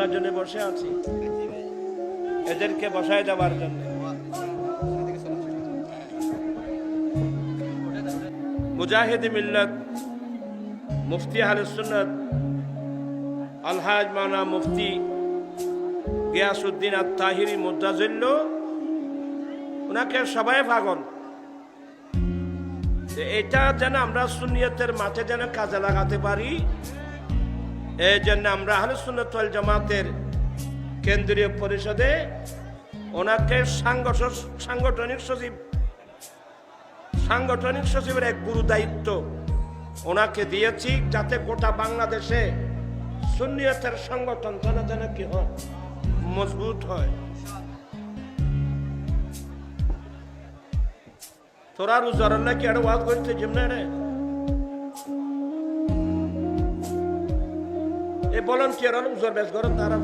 আপনার জন্য বসে আছি, এদেরকে বসায় দেওয়ার জন্য। মুজাহিদ মিল্লাত মুফতি আহলে সুন্নাত আলহাজ মাওলানা মুফতি গিয়াসউদ্দিন আত-তাহিরি মুদ্দাজিল্ল, ওনাকে সবাই পাগল। এটা যেন আমরা সুন্নিয়তের মাঠে যেন কাজে লাগাতে পারি, এই জন্য আমরা আহলে সুন্নাত ওয়াল জামাতের কেন্দ্রীয় পরিষদে ওনাকে সাংগঠনিক সচিবের এক গুরু দায়িত্ব ওনাকে দিয়েছি, যাতে গোটা বাংলাদেশে সুন্নিয়তের সংগঠন যেন কি হয়, মজবুত হয়। তোরা রোজার নাকি একটা ওয়াজ করতে যেমন রে এই ভলান্টিয়ার উজার বেশ করেন তারা